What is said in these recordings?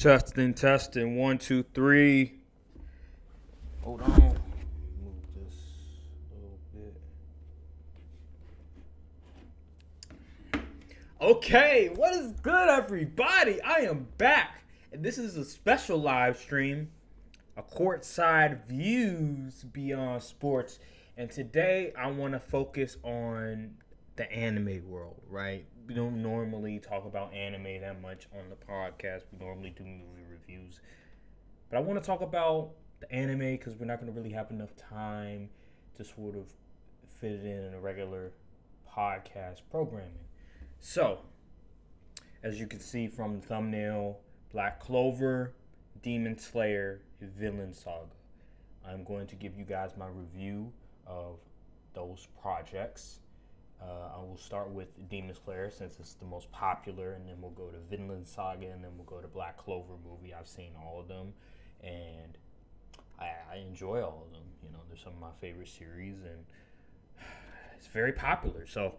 Testing. 1, 2, 3. Hold on. Move this a little bit. Okay, what is good, everybody? I am back, and this is a special live stream, a courtside views beyond sports. And today, I want to focus on the anime world, right? We don't normally talk about anime that much on the podcast. We normally do movie reviews. But I want to talk about the anime because we're not going to really have enough time to sort of fit it in a regular podcast programming. So, as you can see from the thumbnail, Black Clover, Demon Slayer, Vinland Saga. I'm going to give you guys my review of those projects. I will start with Demon Slayer since it's the most popular, and then we'll go to Vinland Saga, and then we'll go to Black Clover movie. I've seen all of them, and I enjoy all of them. You know, they're some of my favorite series, and it's very popular. So,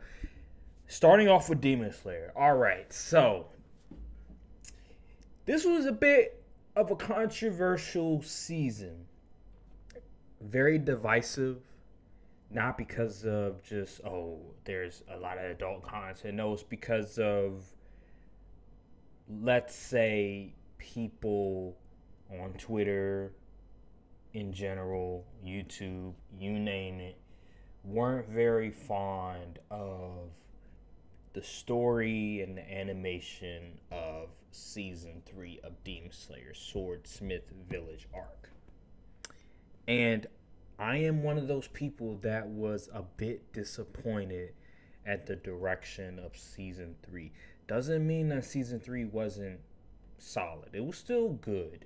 starting off with Demon Slayer. All right, so this was a bit of a controversial season. Very divisive. Not because of just, there's a lot of adult content. No, it's because of, let's say, people on Twitter, in general, YouTube, you name it, weren't very fond of the story and the animation of Season 3 of Demon Slayer, Swordsmith Village arc. And I am one of those people that was a bit disappointed at the direction of Season 3. Doesn't mean that Season 3 wasn't solid. It was still good.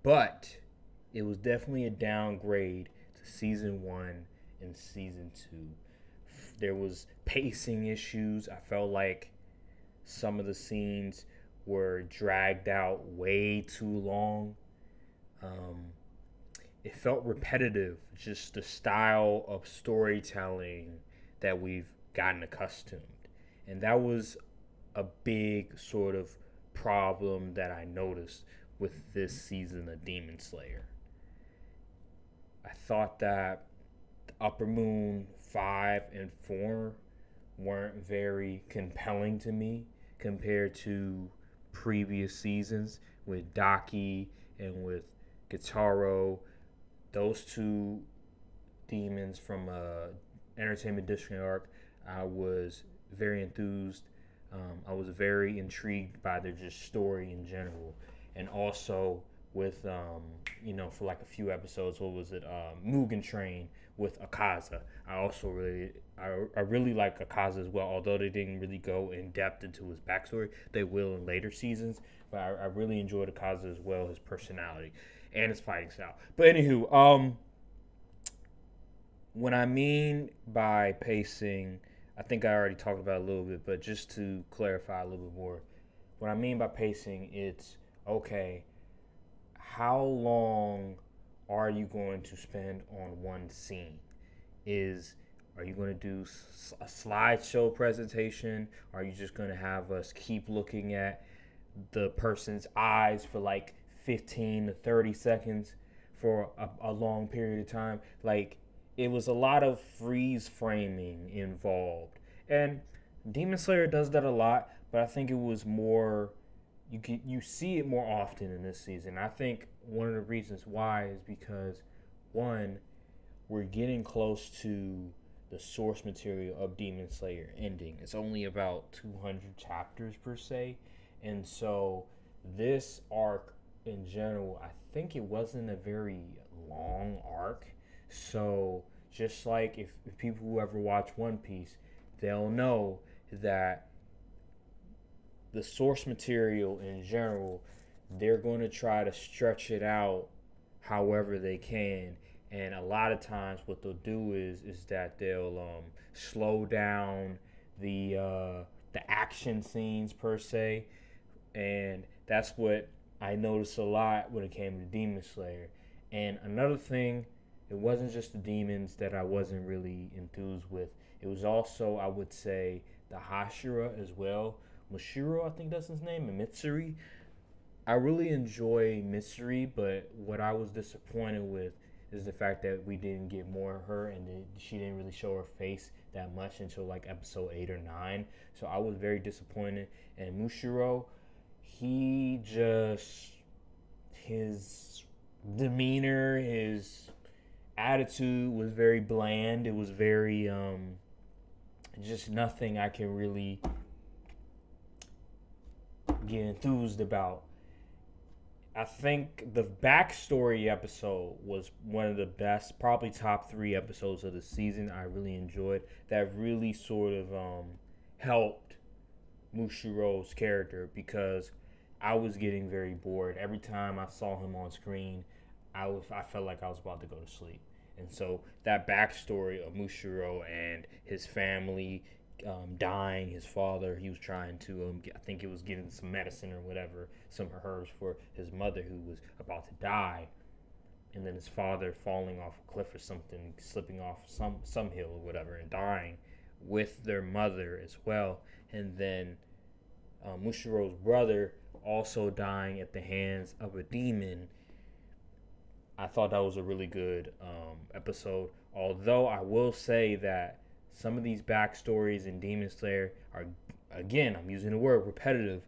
But it was definitely a downgrade to Season 1 and Season 2. There was pacing issues. I felt like some of the scenes were dragged out way too long. It felt repetitive, just the style of storytelling that we've gotten accustomed. And that was a big sort of problem that I noticed with this season of Demon Slayer. I thought that Upper Moon 5 and 4 weren't very compelling to me compared to previous seasons with Daki and with Gitaro. Those two demons from Entertainment District arc, I was very enthused. I was very intrigued by their just story in general. And also with, for like a few episodes, Mugen Train with Akaza. I really like Akaza as well, although they didn't really go in depth into his backstory. They will in later seasons, but I really enjoyed Akaza as well, his personality and his fighting style. But anywho, when I mean by pacing, I think I already talked about it a little bit, but just to clarify a little bit more, what I mean by pacing, it's, okay, how long are you going to spend on one scene? Are you going to do a slideshow presentation? Are you just going to have us keep looking at the person's eyes for like 15 to 30 seconds for a long period of time? Like, it was a lot of freeze framing involved. And Demon Slayer does that a lot, but I think it was more, you see it more often in this season. I think one of the reasons why is because, one, we're getting close to the source material of Demon Slayer ending. It's only about 200 chapters per se. And so this arc in general, I think it wasn't a very long arc. So just like if people who ever watch One Piece, they'll know that the source material in general, they're going to try to stretch it out however they can. And a lot of times what they'll do is that they'll slow down the action scenes per se. And that's what I noticed a lot when it came to Demon Slayer. And another thing, it wasn't just the demons that I wasn't really enthused with. It was also, I would say, the Hashira as well. Mashiro, I think that's his name, and Mitsuri. I really enjoy mystery, but what I was disappointed with is the fact that we didn't get more of her, and she didn't really show her face that much until like episode 8 or 9. So I was very disappointed. And Mushiro, he just, his demeanor, his attitude was very bland. It was very just nothing I can really get enthused about. I think the backstory episode was one of the best, probably top 3 episodes of the season. I really enjoyed that. Really sort of helped Mushiro's character, because I was getting very bored every time I saw him on screen. I felt like I was about to go to sleep, and so that backstory of Mushiro and his family dying, his father, he was trying to I think it was getting some medicine or whatever, some herbs for his mother who was about to die, and then his father falling off a cliff or something, slipping off some hill or whatever, and dying with their mother as well, and then Mushiro's brother also dying at the hands of a demon. I thought that was a really good episode. Although I will say that some of these backstories in Demon Slayer are, again, I'm using the word repetitive.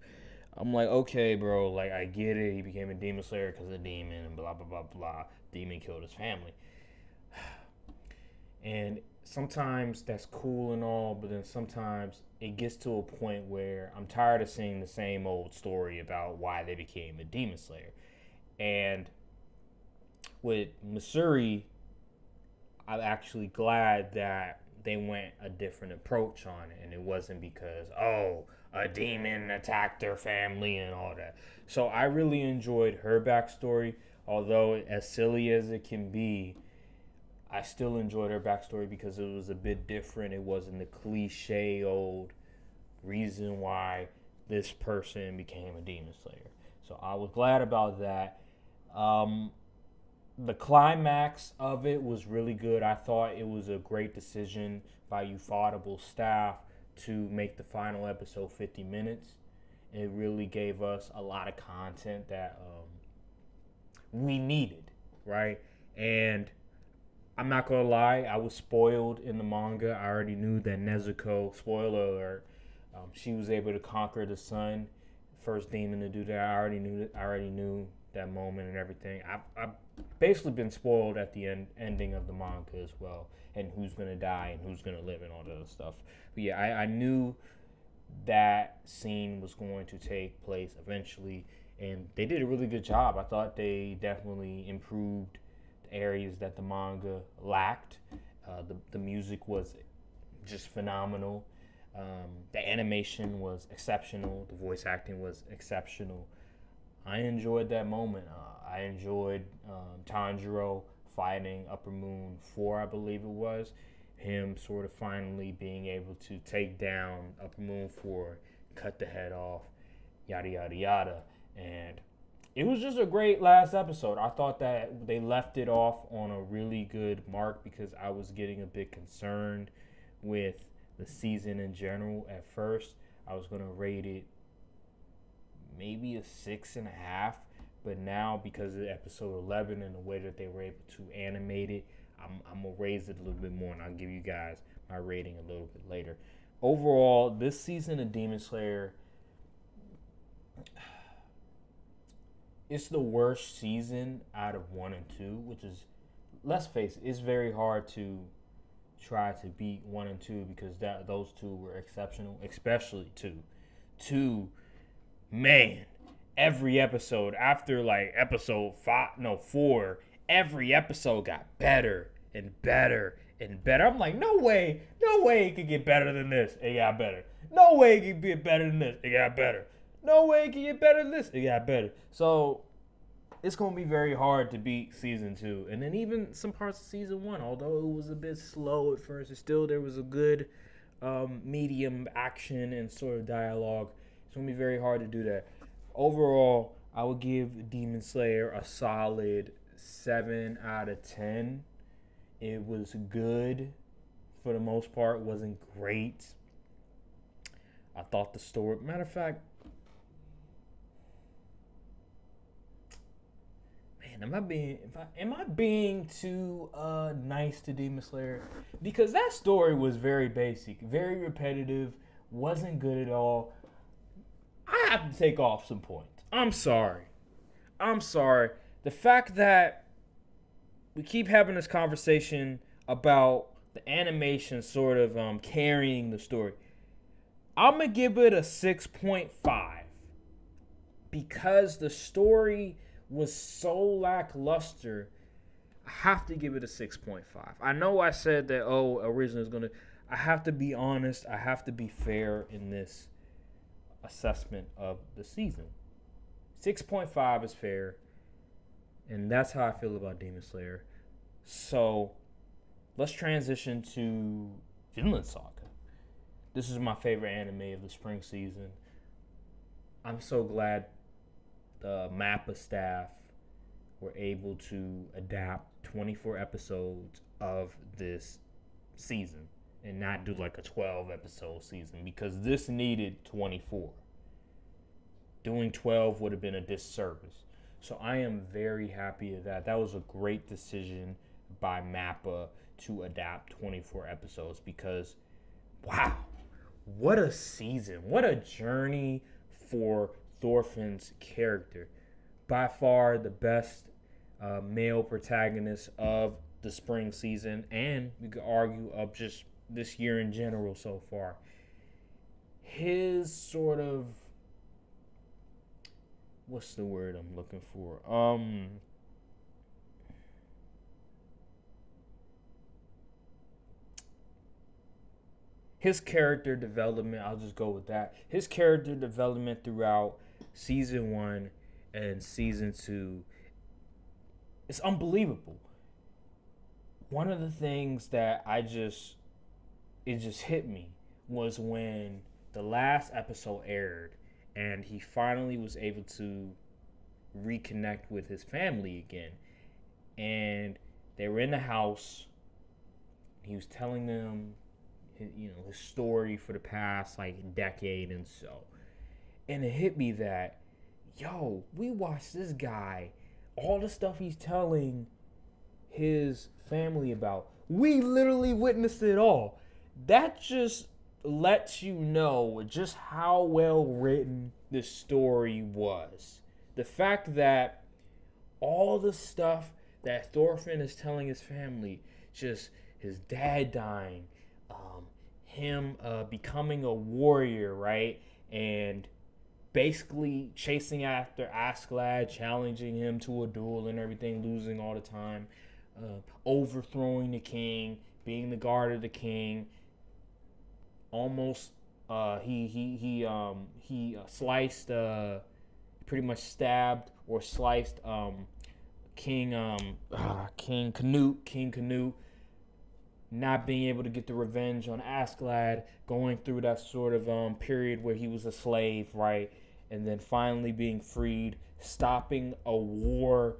I'm like, okay, bro, like I get it. He became a Demon Slayer because of the demon and blah, blah, blah, blah. Demon killed his family. And sometimes that's cool and all, but then sometimes it gets to a point where I'm tired of seeing the same old story about why they became a Demon Slayer. And with Masuri, I'm actually glad that they went a different approach on it, and it wasn't because, oh, a demon attacked their family and all that. So I really enjoyed her backstory, although as silly as it can be, I still enjoyed her backstory because it was a bit different. It wasn't the cliche old reason why this person became a Demon Slayer. So I was glad about that. The climax of it was really good. I thought it was a great decision by Ufotable staff to make the final episode 50 minutes. It really gave us a lot of content that we needed, right? And I'm not gonna lie, I was spoiled in the manga. I already knew that Nezuko, spoiler alert, she was able to conquer the sun, first demon to do that. I already knew that moment and everything. I've basically been spoiled at the ending of the manga as well, and who's gonna die and who's gonna live and all that other stuff. But yeah, I knew that scene was going to take place eventually, and they did a really good job. I thought they definitely improved the areas that the manga lacked. The music was just phenomenal. The animation was exceptional. The voice acting was exceptional. I enjoyed that moment. I enjoyed Tanjiro fighting Upper Moon 4, I believe it was. Him sort of finally being able to take down Upper Moon 4, cut the head off, yada, yada, yada. And it was just a great last episode. I thought that they left it off on a really good mark because I was getting a bit concerned with the season in general. At first, I was going to rate it maybe a 6.5, but now because of episode 11 and the way that they were able to animate it, I'm gonna raise it a little bit more, and I'll give you guys my rating a little bit later. Overall, this season of Demon Slayer, it's the worst season out of 1 and 2, which is, let's face it, it's very hard to try to beat 1 and 2 because those two were exceptional, especially 2. 2, man, every episode after like episode 4, every episode got better and better and better. I'm like, no way it could get better than this. It got better. No way it could get better than this. It got better. No way it could get better than this. It got better. So it's going to be very hard to beat season 2. And then even some parts of season 1, although it was a bit slow at first, there was a good medium action and sort of dialogue. It's going to be very hard to do that. Overall, I would give Demon Slayer a solid 7 out of 10. It was good for the most part. It wasn't great. I thought the story, matter of fact, man, am I being too nice to Demon Slayer? Because that story was very basic, very repetitive, wasn't good at all. I have to take off some points. I'm sorry. The fact that we keep having this conversation about the animation sort of carrying the story. I'm going to give it a 6.5 because the story was so lackluster. I have to give it a 6.5. I know I said that, original is going to... I have to be honest. I have to be fair in this assessment of the season. 6.5 is fair. And that's how I feel about Demon Slayer. So, let's transition to Vinland Saga. This is my favorite anime of the spring season. I'm so glad the MAPPA staff were able to adapt 24 episodes of this season and not do like a 12 episode season, because this needed 24. Doing 12 would have been a disservice. So I am very happy that was a great decision by MAPPA to adapt 24 episodes, because wow, what a season. What a journey for Thorfinn's character. By far the best male protagonist of the spring season, and we could argue of just this year in general so far. His sort of... what's the word I'm looking for? His character development, I'll just go with that. His character development throughout season 1 and season 2, it's unbelievable. One of the things that it just hit me was when the last episode aired and he finally was able to reconnect with his family again. And they were in the house. He was telling them his story for the past decade and so. And it hit me that, we watched this guy, all the stuff he's telling his family about, we literally witnessed it all. That just lets you know just how well written the story was. The fact that all the stuff that Thorfinn is telling his family, just his dad dying, him becoming a warrior, right? And basically chasing after Askeladd, challenging him to a duel and everything, losing all the time, overthrowing the king, being the guard of the king, almost he sliced, pretty much stabbed or sliced King Canute, not being able to get the revenge on Askeladd, going through that sort of period where he was a slave, right? And then finally being freed, stopping a war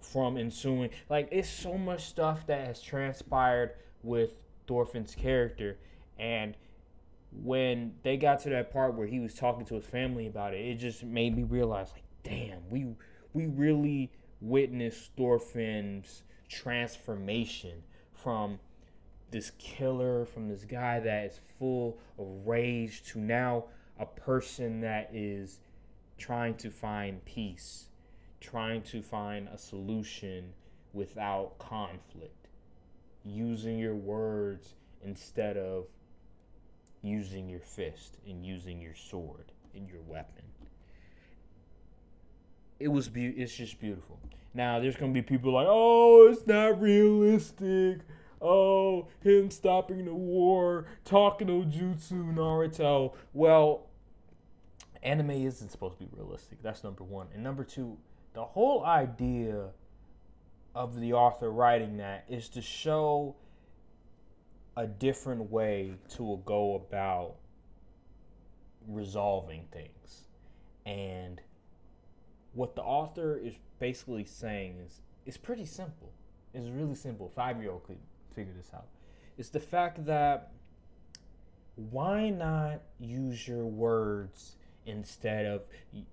from ensuing. It's so much stuff that has transpired with Thorfinn's character. And when they got to that part where he was talking to his family about it, it just made me realize, damn, we really witnessed Thorfinn's transformation from this killer, from this guy that is full of rage, to now a person that is trying to find peace, trying to find a solution without conflict, using your words instead of using your fist and using your sword and your weapon. It's just beautiful. Now, there's going to be people like, it's not realistic. Him stopping the war, talking to Jutsu, Naruto. Well, anime isn't supposed to be realistic. That's number one. And number two, the whole idea of the author writing that is to show a different way to go about resolving things. And what the author is basically saying is, it's pretty simple. It's really simple. 5-year-old could figure this out. It's the fact that why not use your words instead of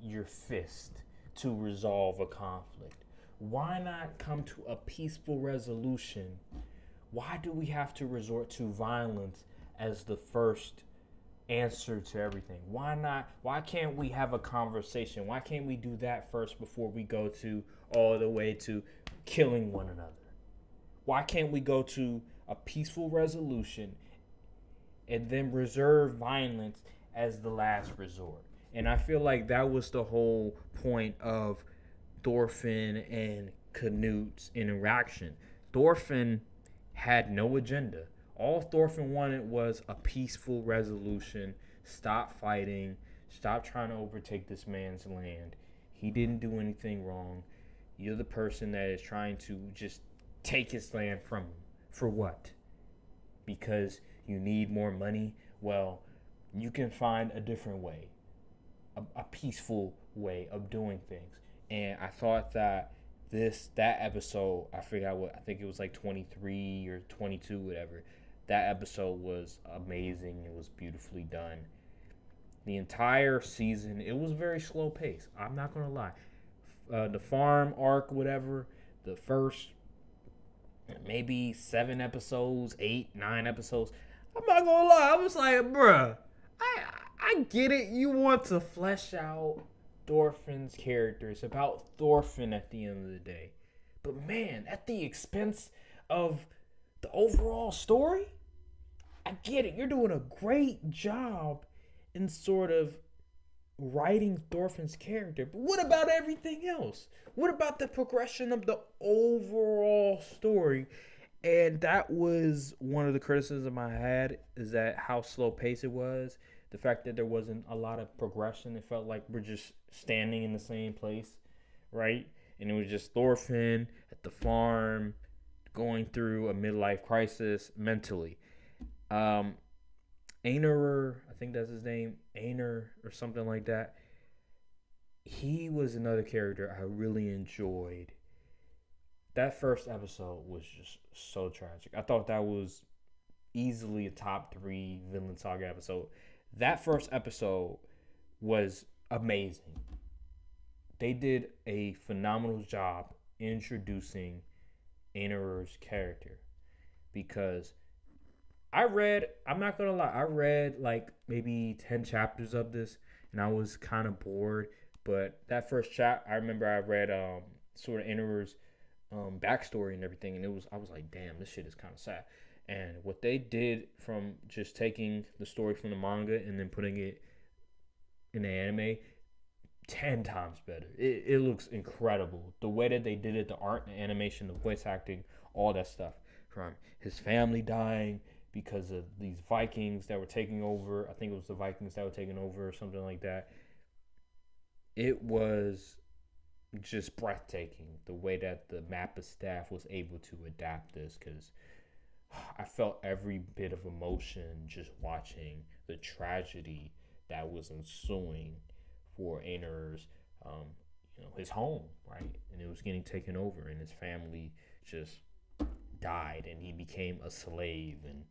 your fist to resolve a conflict? Why not come to a peaceful resolution? Why do we have to resort to violence as the first answer to everything? Why not? Why can't we have a conversation? Why can't we do that first before we go to all the way to killing one another? Why can't we go to a peaceful resolution and then reserve violence as the last resort? And I feel like that was the whole point of Thorfinn and Canute's interaction. Thorfinn had no agenda. All Thorfinn wanted was a peaceful resolution. Stop fighting. Stop trying to overtake this man's land. He didn't do anything wrong. You're the person that is trying to just take his land from him. For what? Because you need more money? Well, you can find a different way, a peaceful way of doing things. And I thought that that episode, I forgot what, I think it was like 23 or 22, whatever. That episode was amazing. It was beautifully done. The entire season, it was very slow paced. I'm not gonna lie. The farm arc, whatever, the first maybe 7 episodes, 8, 9 episodes. I'm not gonna lie. I was like, bruh, I get it. You want to flesh out Thorfinn's character. It's about Thorfinn at the end of the day. But man, at the expense of the overall story, I get it. You're doing a great job in sort of writing Thorfinn's character. But what about everything else? What about the progression of the overall story? And that was one of the criticisms I had, is that how slow paced it was. The fact that there wasn't a lot of progression. It felt like we're just standing in the same place, right? And it was just Thorfinn at the farm going through a midlife crisis mentally. Einar, I think that's his name, Einar or something like that. He was another character I really enjoyed. That first episode was just so tragic. I thought that was easily a top 3 Vinland Saga episode. That first episode was amazing. They did a phenomenal job introducing Einar's character, because I'm not gonna lie, I read like maybe 10 chapters of this and I was kind of bored. But that first chapter, I remember I read sort of Einar's backstory and everything, and I was like, damn, this shit is kind of sad. And what they did from just taking the story from the manga and then putting it in the anime, 10 times better. It looks incredible. The way that they did it, the art, the animation, the voice acting, all that stuff. From his family dying because of these Vikings that were taking over. I think it was the Vikings that were taking over or something like that. It was just breathtaking the way that the Mappa staff was able to adapt this, because I felt every bit of emotion just watching the tragedy that was ensuing for Einar's, his home, right? And it was getting taken over, and his family just died, and he became a slave, and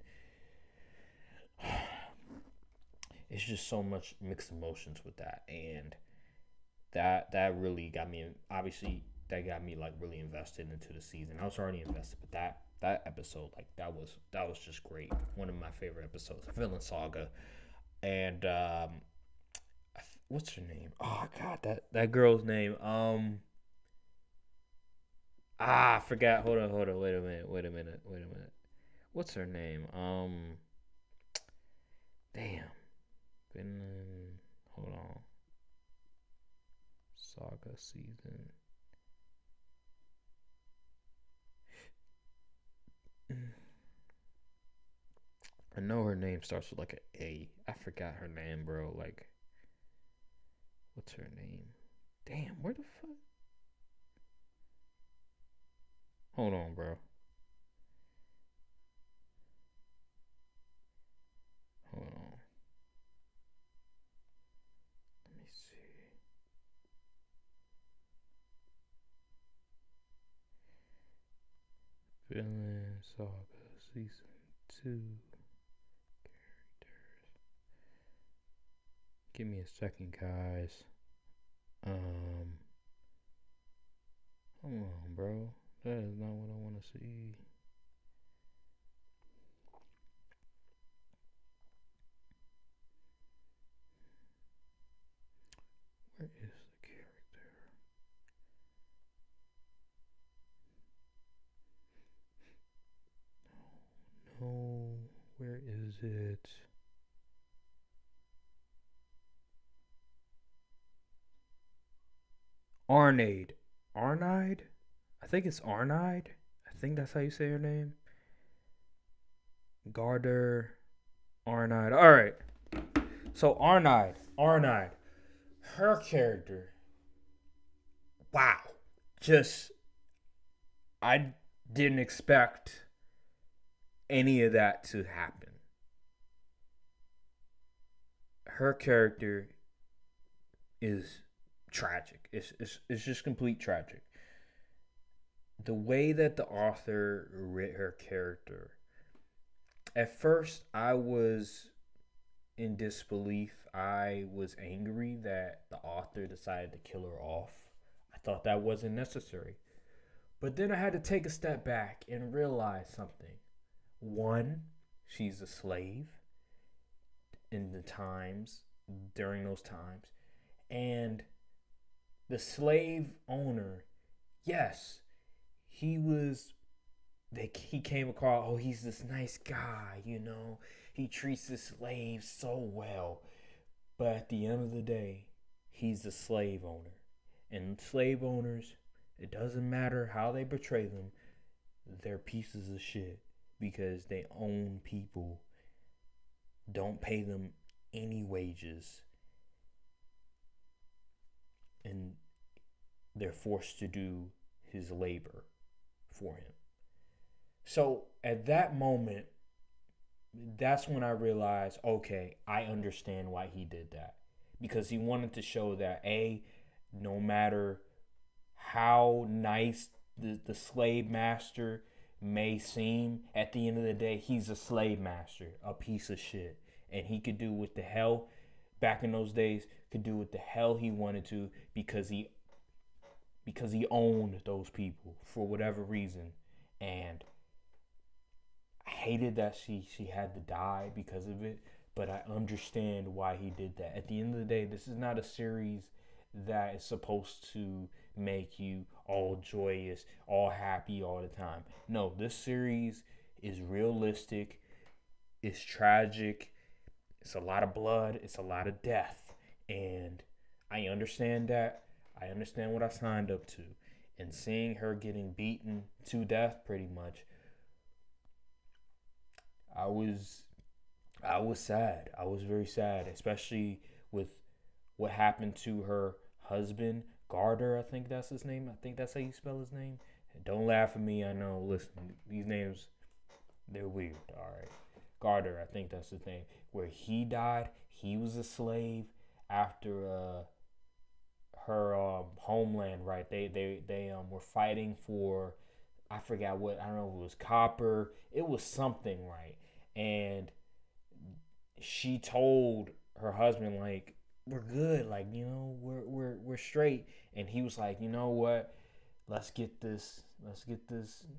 it's just so much mixed emotions with that, and that really got me. Obviously, that got me like really invested into the season. I was already invested, but that episode, like that was just great. One of my favorite episodes, Vinland Saga, and what's her name? Oh God, that girl's name. I forgot. Hold on. Wait a minute. What's her name? Damn. Vinland. Hold on. Saga season. I know her name starts with like an A. I forgot her name, bro. Like, what's her name? Damn, where the fuck? Hold on, bro. Hold on. Let me see. Vinland Saga season 2 characters. Give me a second, guys. Hold on. bro. That is not what I want to see. Where is the character? No, where is it? Arnade. Arnide? I think it's Arnide. I think that's how you say her name. Garder. Arnide. Alright. So Arnide. Her character. Wow. Just I didn't expect any of that to happen. Her character is tragic. It's just complete tragic. The way that the author writ her character. At first, I was in disbelief. I was angry that the author decided to kill her off. I thought that wasn't necessary. But then I had to take a step back and realize something. One, she's a slave in the times, during those times. And the slave owner, yes, he came across, oh, he's this nice guy, he treats the slaves so well. But at the end of the day, he's the slave owner. And slave owners, it doesn't matter how they portray them, they're pieces of shit because they own people, don't pay them any wages, and they're forced to do his labor for him. So at that moment, that's when I realized, okay, I understand why he did that. Because he wanted to show that, no matter how nice the slave master may seem, at the end of the day, he's a slave master, a piece of shit. And he could do what the hell, back in those days, could do what the hell he wanted to because he owned those people for whatever reason. And I hated that she had to die because of it, but I understand why he did that. At the end of the day, this is not a series that is supposed to make you all joyous, all happy all the time. No, this series is realistic, it's tragic, it's a lot of blood, it's a lot of death, and I understand that. I understand what I signed up to. And seeing her getting beaten to death pretty much, I was sad. I was very sad, especially with what happened to her husband, Garter, I think that's his name. I think that's how you spell his name. Don't laugh at me. I know, listen, these names, they're weird, all right. Garter, I think that's his name. Where he died, he was a slave after her homeland, right? They were fighting for, I forgot what, I don't know if it was copper. It was something, right? And she told her husband, like, we're good, like, we're straight. And he was like, you know what, let's get this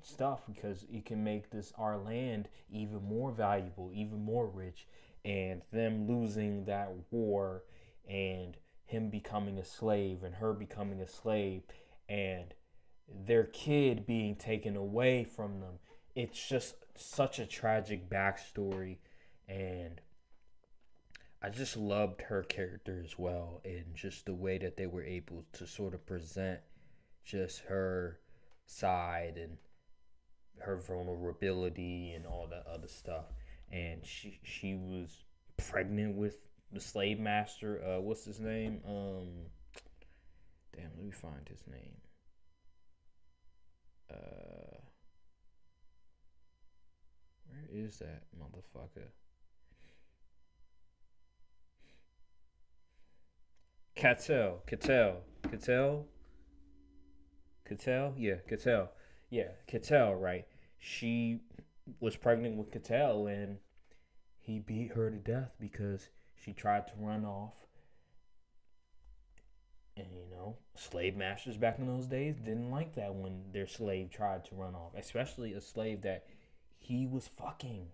stuff because it can make this our land even more valuable, even more rich. And them losing that war and him becoming a slave and her becoming a slave and their kid being taken away from them, it's just such a tragic backstory. And I just loved her character as well, and just the way that they were able to sort of present just her side and her vulnerability and all that other stuff. And she was pregnant with the slave master. What's his name? Damn, let me find his name. Where is that motherfucker? Cattell. Yeah, Cattell, right? She was pregnant with Cattell, and he beat her to death because she tried to run off And slave masters back in those days didn't like that when their slave tried to run off, especially a slave that he was fucking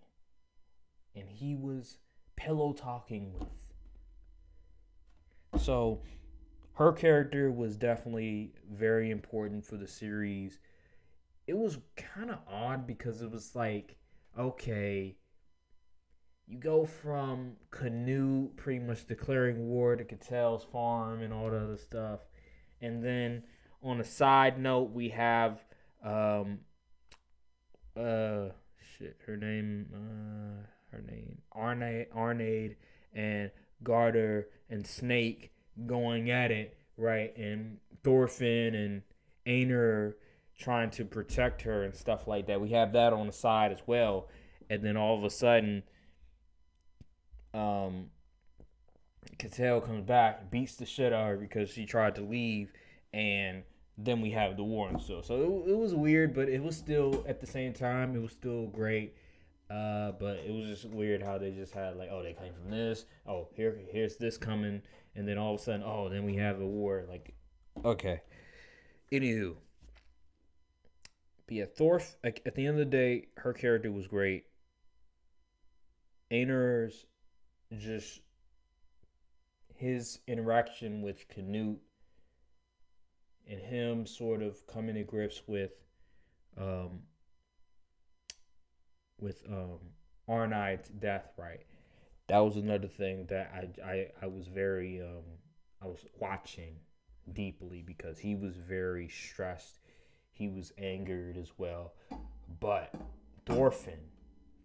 and he was pillow talking with. So her character was definitely very important for the series. It was kind of odd because it was like, okay, you go from Canute pretty much declaring war to Catel's farm and all the other stuff. And then on a side note, we have um uh her name Arnade and Garter and Snake going at it, right? And Thorfinn and Aner trying to protect her and stuff like that. We have that on the side as well. And then all of a sudden, um, Cattell comes back, beats the shit out of her because she tried to leave, and then we have the war and stuff. So it was weird, but it was still at the same time it was still great. But it was just weird how they just had like, oh, they came from this. Oh, here's this coming, and then all of a sudden, oh, then we have the war. Like, okay. Anywho, but yeah, Thorf. Like at the end of the day, her character was great. Aner's just his interaction with Canute and him sort of coming to grips um with Arnide's death, right? That was another thing that I was very I was watching deeply because he was very stressed. He was angered as well. But Thorfinn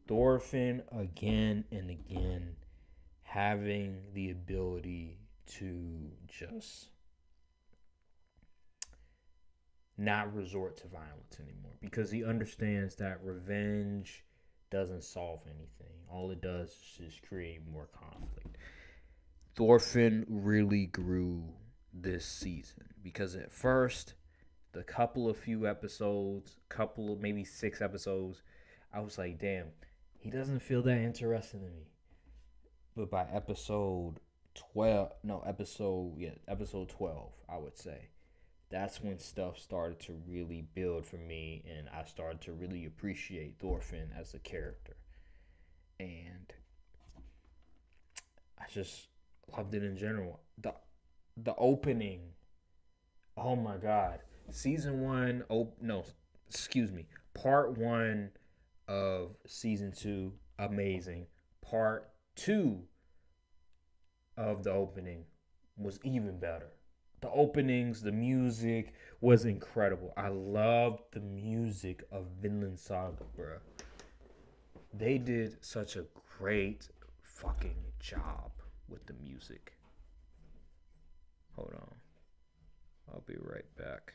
again and again having the ability to just not resort to violence anymore because he understands that revenge doesn't solve anything. All it does is just create more conflict. Thorfinn really grew this season because at first, the few episodes, couple of maybe 6 episodes, I was like, damn, he doesn't feel that interesting to me. But by episode 12, no, episode 12, I would say, that's when stuff started to really build for me and I started to really appreciate Thorfinn as a character. And I just loved it in general. The opening, oh my god. Season 1, oh no, excuse me. Part 1 of season 2, amazing. Part 2 of the opening was even better. The openings, the music was incredible. I loved the music of Vinland Saga, bro. They did such a great fucking job with the music. Hold on. I'll be right back.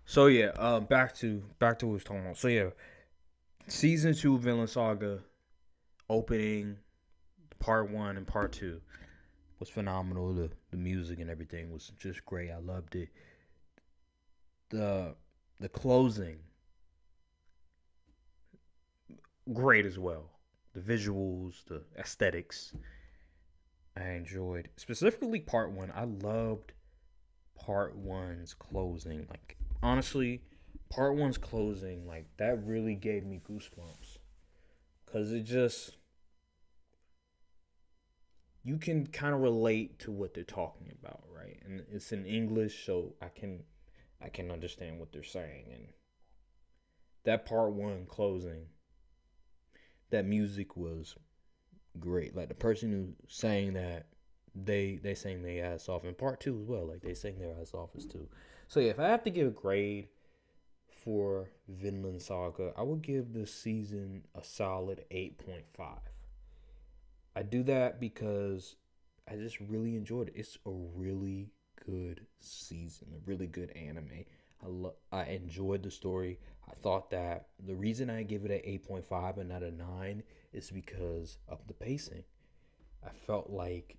So yeah, back to what we was talking about. So yeah, season 2 of Vinland Saga opening part 1 and part 2 was phenomenal. The music and everything was just great. I loved it. The the closing, great as well. The visuals, the aesthetics, I enjoyed. Specifically part 1. I loved part one's closing. Like, honestly, part one's closing, like, that really gave me goosebumps. Because it just, you can kind of relate to what they're talking about, right? And it's in English, so I can understand what they're saying. And that part one closing, that music was great. Like, the person who sang that, they sang their ass off. In part two as well, like, they sang their ass off as too. So yeah, if I have to give a grade for Vinland Saga, I would give this season a solid 8.5. I do that because I just really enjoyed it. It's a really good season, a really good anime. I enjoyed the story. I thought that the reason I give it an 8.5 and not a 9 is because of the pacing. I felt like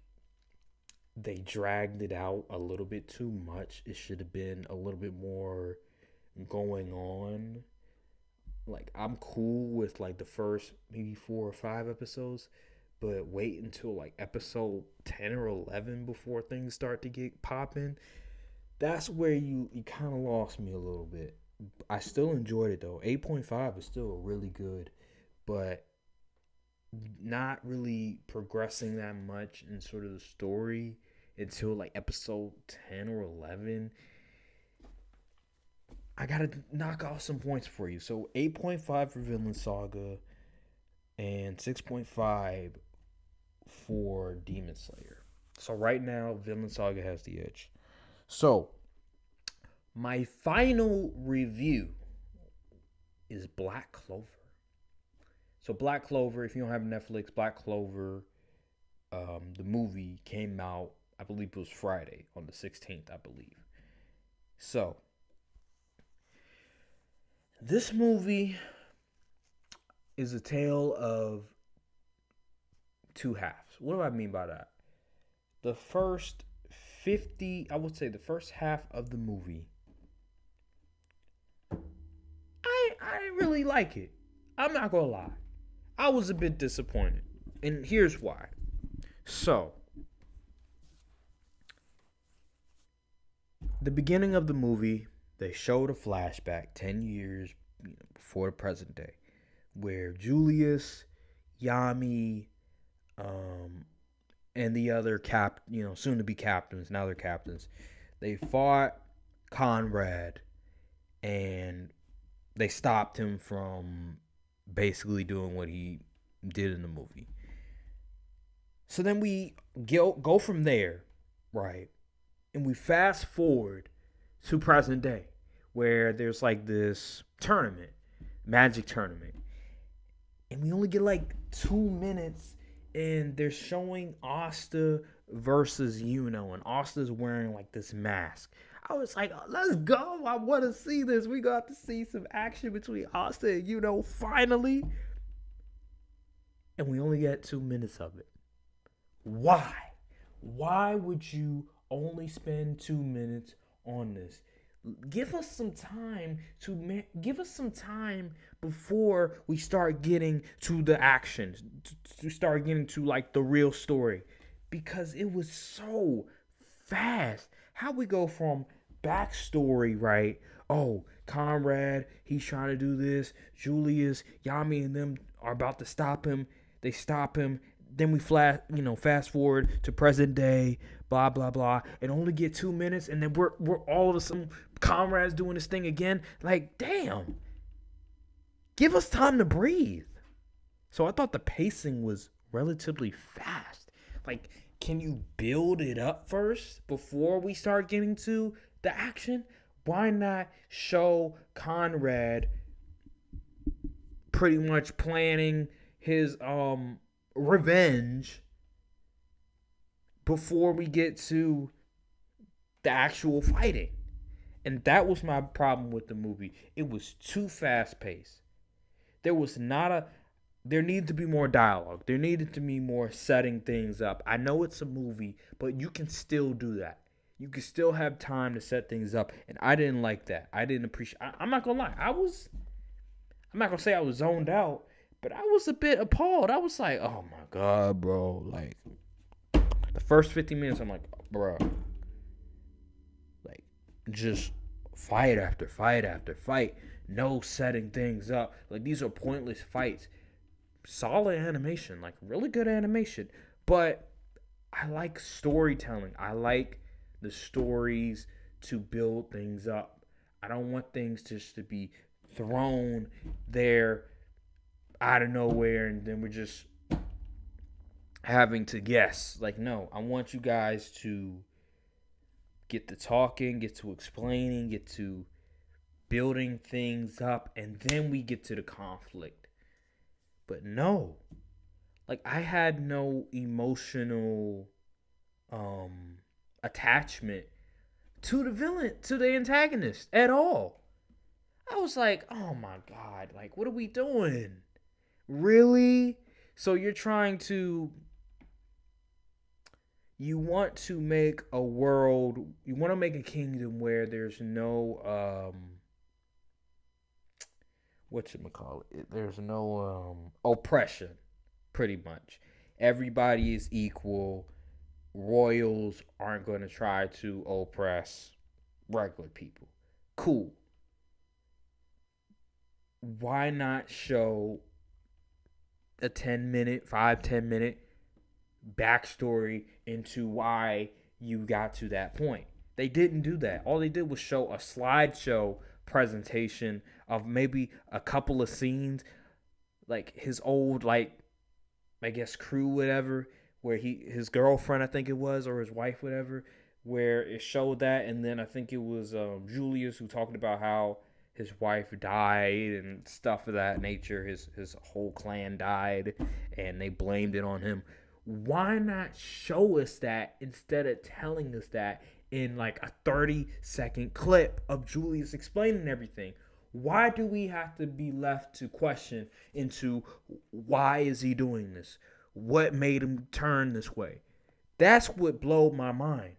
they dragged it out a little bit too much. It should have been a little bit more going on. Like, I'm cool with like the first maybe 4 or 5 episodes, but wait until like episode 10 or 11 before things start to get popping. That's where you kind of lost me a little bit. I still enjoyed it though. 8.5 is still really good, but not really progressing that much in sort of the story until like episode 10 or 11. I gotta knock off some points for you. So 8.5 for Vinland Saga and 6.5 for Demon Slayer. So right now, Vinland Saga has the edge. So my final review is Black Clover. So Black Clover, if you don't have Netflix, Black Clover, the movie came out, I believe it was Friday on the 16th, I believe. So this movie is a tale of two halves. What do I mean by that? The first 50, I would say the first half of the movie, I didn't really like it. I'm not gonna lie. I was a bit disappointed. And here's why. So, the beginning of the movie, they showed a flashback 10 years before the present day, where Julius, Yami, and the other soon to be captains, now they're captains, they fought Conrad and they stopped him from basically doing what he did in the movie. So then we go from there, right? And we fast forward to present day, where there's like this tournament, magic tournament. And we only get like 2 minutes, and they're showing Asta versus Yuno, and Asta's wearing like this mask. I was like, let's go. I want to see this. We got to see some action between Asta and Yuno finally. And we only get 2 minutes of it. Why? Why would you only spend 2 minutes on this? Give us some time before we start getting to the action, to start getting to like the real story, because it was so fast. How we go from backstory, right? Oh, Conrad, he's trying to do this. Julius, Yami, and them are about to stop him. They stop him. Then we fast forward to present day, blah blah blah, and only get 2 minutes, and then we're all of a sudden Conrad's doing this thing again. Like, damn, give us time to breathe. So I thought the pacing was relatively fast. Like, can you build it up first before we start getting to the action? Why not show Conrad pretty much planning his revenge before we get to the actual fighting? And that was my problem with the movie. It was too fast paced. There was not a there needed to be more dialogue. There needed to be more setting things up. I know it's a movie, but you can still do that. You can still have time to set things up. And I didn't like that. I didn't appreciate I'm not gonna lie. I'm not gonna say I was zoned out, but I was a bit appalled. I was like, oh my God, bro. Like the first 50 minutes, I'm like, bro. Like just fight after fight after fight. No setting things up. Like these are pointless fights. Solid animation, like really good animation. But I like storytelling. I like the stories to build things up. I don't want things just to be thrown there out of nowhere and then we're just having to guess. Like, no, I want you guys to get to talking, get to explaining, get to building things up, and then we get to the conflict. But no, like I had no emotional attachment to the villain, to the antagonist at all. I was like, oh my God, like what are we doing? Really? So you want to make a world, you want to make a kingdom where there's no whatchamacallit, there's no oppression, pretty much. Everybody is equal. Royals aren't going to try to oppress regular people. Cool. Why not show a 10-minute, 5-10 minute backstory into why you got to that point? They didn't do that. All they did was show a slideshow presentation of maybe a couple of scenes, like his old, like, I guess crew, whatever, where his girlfriend, I think it was, or his wife, whatever, where it showed that, and then I think it was Julius who talked about how his wife died and stuff of that nature. His whole clan died, and they blamed it on him. Why not show us that instead of telling us that in like a 30-second clip of Julius explaining everything? Why do we have to be left to question into why is he doing this? What made him turn this way? That's what blew my mind.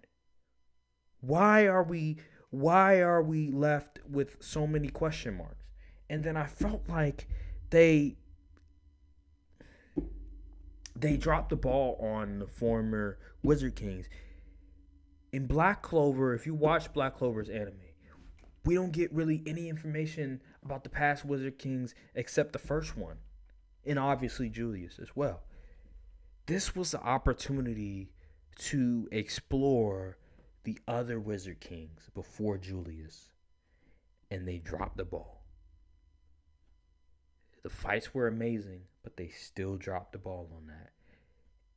Why are we left with so many question marks? And then I felt like they dropped the ball on the former Wizard Kings. In Black Clover, if you watch Black Clover's anime, we don't get really any information about the past Wizard Kings except the first one. And obviously Julius as well. This was the opportunity to explore the other Wizard Kings before Julius. And they dropped the ball. The fights were amazing, but they still dropped the ball on that.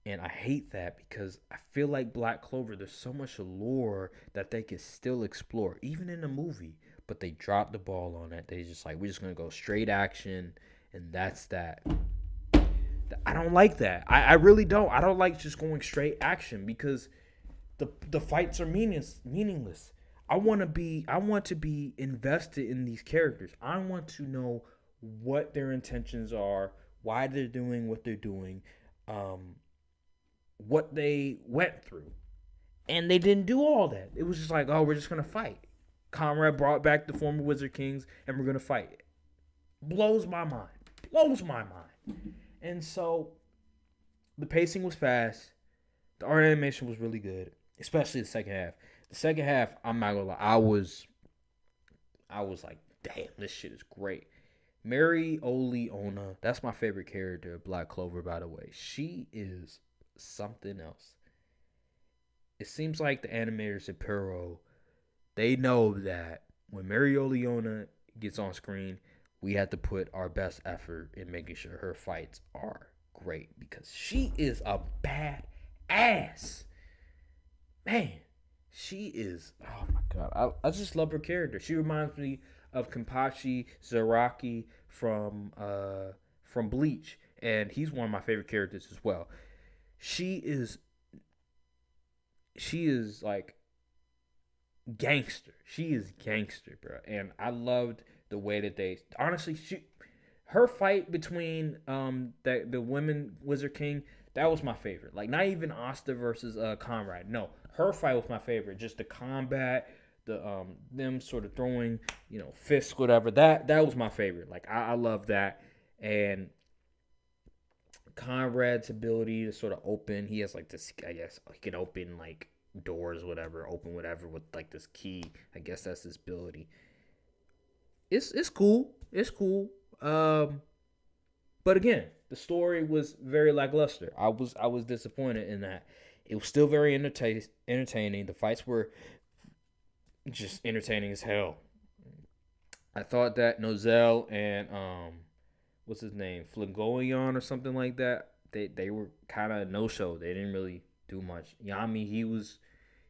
And I hate that because I feel like Black Clover, there's so much lore that they could still explore, even in the movie. But they dropped the ball on that. They just like, we're just going to go straight action, and that's that. I don't like that. I really don't. I don't like just going straight action because the fights are meaningless. I want to be invested in these characters. I want to know what their intentions are, why they're doing what they're doing, what they went through. And they didn't do all that. It was just like, oh, we're just going to fight. Conrad brought back the former Wizard Kings, and we're going to fight. Blows my mind. Blows my mind. And so, the pacing was fast. The art animation was really good, especially the second half. The second half, I'm not going to lie, I was like, damn, this shit is great. Mary Oleona, that's my favorite character of Black Clover, by the way. She is something else. It seems like the animators at Puro, they know that when Mary Oleona gets on screen, we have to put our best effort in making sure her fights are great because she is a bad ass. Man, she is, oh my God. I just love her character. She reminds me of Kenpachi Zaraki from Bleach, and he's one of my favorite characters as well. She is like gangster. She is gangster, bro. And I loved the way that they honestly her fight between the women Wizard King, that was my favorite. Like not even Asta versus Conrad. No, her fight was my favorite. Just the combat, the them sort of throwing, fists, whatever. That was my favorite. Like I love that. And Conrad's ability to sort of open, he has like this, I guess he can open like doors, whatever, open whatever with like this key. I guess that's his ability. It's cool. It's cool. But again, the story was very lackluster. I was disappointed in that. It was still very entertaining. The fights were just entertaining as hell. I thought that Nozel and what's his name, Flagoyan or something like that, they were kind of no show. They didn't really do much. Yami,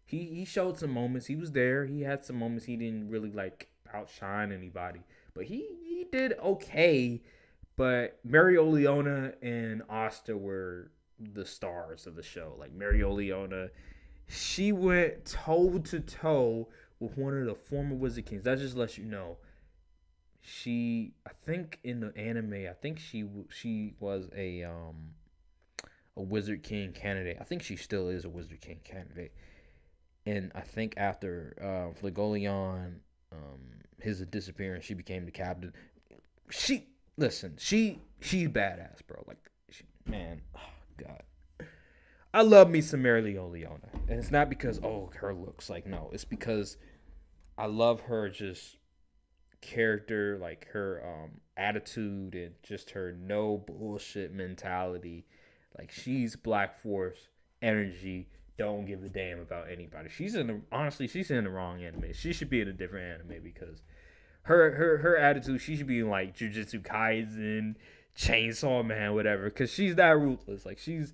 he showed some moments. He was there. He had some moments. He didn't really like outshine anybody, but he did okay. But Marioliona and Asta were the stars of the show. Like Marioliona, she went toe to toe with one of the former Wizard Kings. That just lets you know. I think in the anime, I think she was a Wizard King candidate. I think she still is a Wizard King candidate. And I think after Flagoleon, his disappearance, she became the captain. She's badass, bro. Like, man, oh God. I love me some Marioliona. And it's not because, her looks. Like, no. It's because I love her just character, like her attitude and just her no bullshit mentality. Like, she's Black Force energy. Don't give a damn about anybody. She's in the wrong anime. She should be in a different anime because her attitude, she should be in like Jujutsu Kaisen, Chainsaw Man, whatever. Because she's that ruthless. Like she's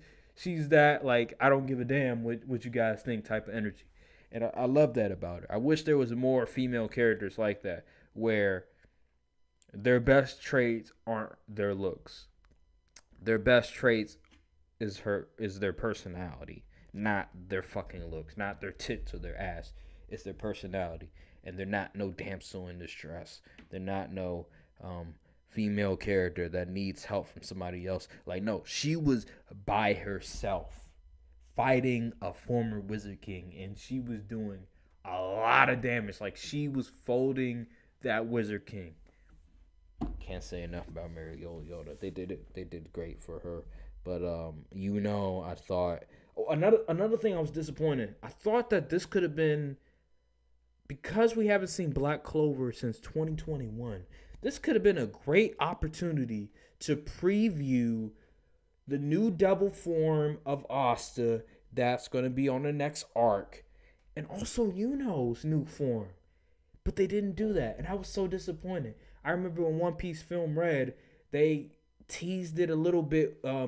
that like I don't give a damn what you guys think type of energy. And I love that about her. I wish there was more female characters like that where their best traits aren't their looks. Their best traits is their personality, not their fucking looks, not their tits or their ass. It's their personality. And they're not no damsel in distress. They're not no female character that needs help from somebody else. Like, no, she was by herself fighting a former Wizard King, and she was doing a lot of damage. Like, she was folding that Wizard King. Can't say enough about Marioliona. They did great for her. But I thought another thing I was disappointed. I thought that this could have been, because we haven't seen Black Clover since 2021, this could have been a great opportunity to preview the new double form of Asta that's going to be on the next arc, and also Yuno's new form. But they didn't do that, and I was so disappointed. I remember when One Piece Film Red, they teased it a little bit. Oh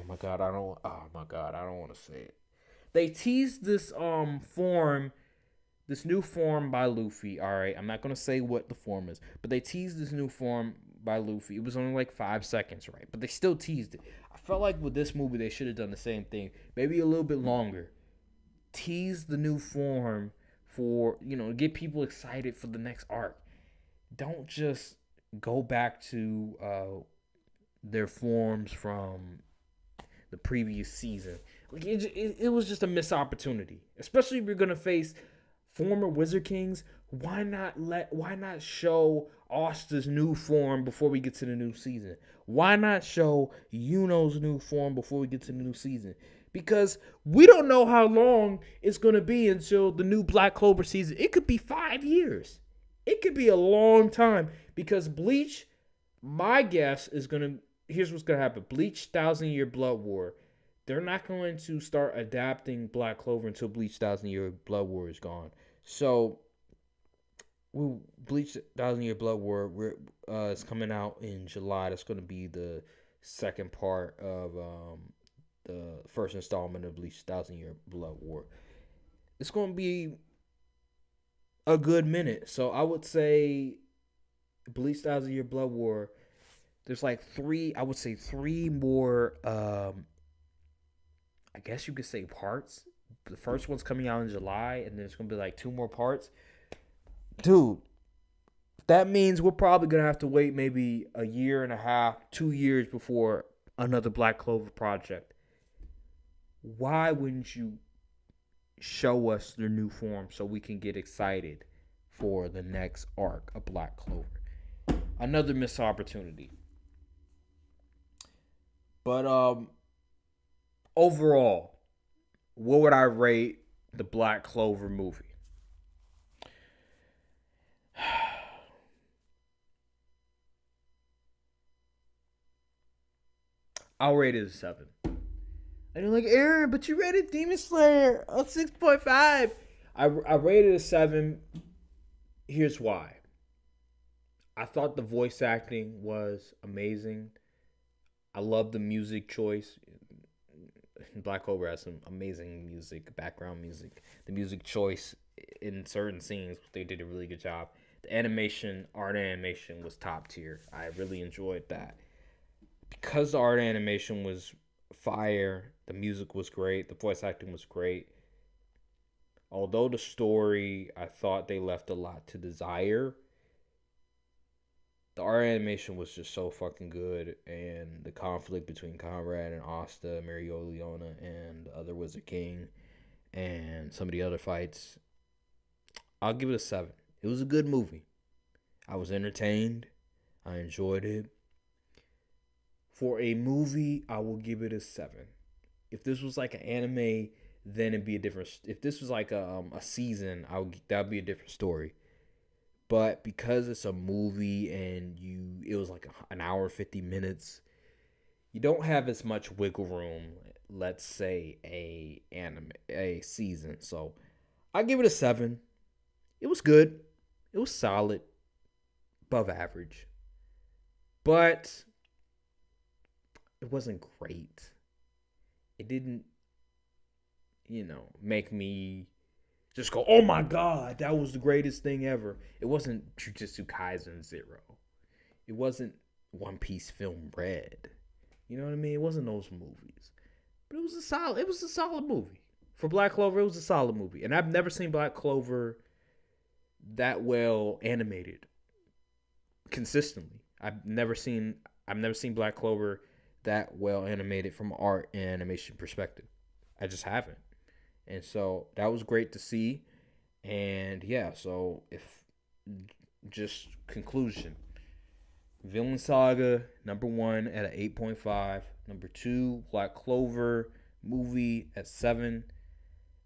my god, I don't want to say it. They teased this form. This new form by Luffy, all right? I'm not going to say what the form is, but they teased this new form by Luffy. It was only like 5 seconds, right? But they still teased it. I felt like with this movie, they should have done the same thing. Maybe a little bit longer. Tease the new form for, get people excited for the next arc. Don't just go back to their forms from the previous season. Like it was just a missed opportunity. Especially if you're going to face former Wizard Kings. Why not show Asta's new form before we get to the new season? Why not show Yuno's new form before we get to the new season? Because we don't know how long it's going to be until the new Black Clover season. It could be 5 years. It could be a long time. Because Bleach, my guess is here's what's going to happen. Bleach 1,000 Year Blood War. They're not going to start adapting Black Clover until Bleach 1,000 Year Blood War is gone. So, Bleach 1,000 Year Blood War is coming out in July. That's going to be the second part of the first installment of Bleach 1,000 Year Blood War. It's going to be a good minute. So, I would say Bleach 1,000 Year Blood War, there's like three more, I guess you could say parts The first one's coming out in July, and then it's gonna be like 2 more parts. Dude, that means we're probably gonna have to wait maybe a year and a half, 2 years before another Black Clover project. Why wouldn't you show us the new form so we can get excited for the next arc of Black Clover? Another missed opportunity. But overall, what would I rate the Black Clover movie? I'll rate it a 7. And you're like, Aaron, but you rated Demon Slayer a 6.5. I rated a 7. Here's why. I thought the voice acting was amazing. I love the music choice. Black Clover has some amazing music, background music. The music choice in certain scenes, they did a really good job. The art animation was top tier. I really enjoyed that. Because the art animation was fire, the music was great, the voice acting was great. Although the story, I thought they left a lot to desire, the art animation was just so fucking good, and the conflict between Conrad and Asta, Leona, and the other Wizard King, and some of the other fights, I'll give it a 7. It was a good movie. I was entertained. I enjoyed it. For a movie, I will give it a 7. If this was like an anime, then it'd be a different. If this was like a season, that'd be a different story. But because it's a movie and it was like an hour 50 minutes, you don't have as much wiggle room. Let's say a season. So I give it a 7. It was good. It was solid, above average, but it wasn't great. It didn't, make me just go, oh my God, that was the greatest thing ever. It wasn't Jujutsu Kaisen 0. It wasn't One Piece Film Red. You know what I mean? It wasn't those movies. But it was a solid movie. For Black Clover, it was a solid movie. And I've never seen Black Clover that well animated consistently. I've never seen Black Clover that well animated from art and animation perspective. I just haven't. And so that was great to see. And yeah, so just conclusion. Vinland Saga, number 1 at an 8.5. Number 2, Black Clover movie at 7.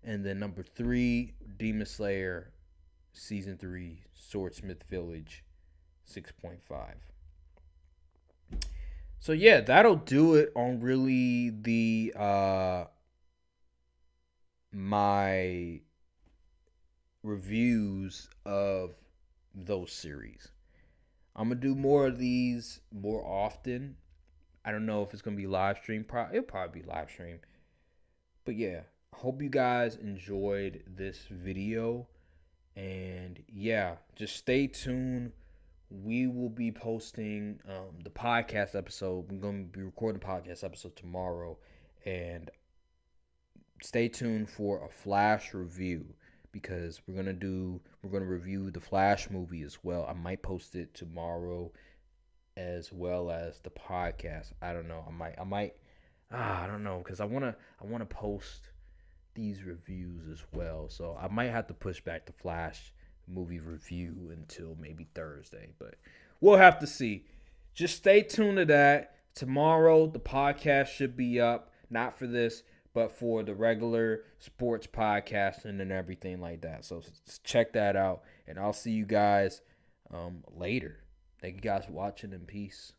And then number 3, Demon Slayer Season 3, Swordsmith Village, 6.5. So yeah, that'll do it on really the my reviews of those series. I'm gonna do more of these more often. I don't know if it's gonna be live stream. It'll probably be live stream. But yeah, hope you guys enjoyed this video. And yeah, just stay tuned. We will be posting the podcast episode. We're going to be recording the podcast episode tomorrow. And stay tuned for a Flash review, because we're going to review the Flash movie as well. I might post it tomorrow as well as the podcast. I don't know. I don't know, because I want to post these reviews as well. So I might have to push back the Flash movie review until maybe Thursday, but we'll have to see. Just stay tuned to that. Tomorrow the podcast should be up, not for this, but for the regular sports podcasting and everything like that. So check that out, and I'll see you guys later. Thank you guys for watching, and peace.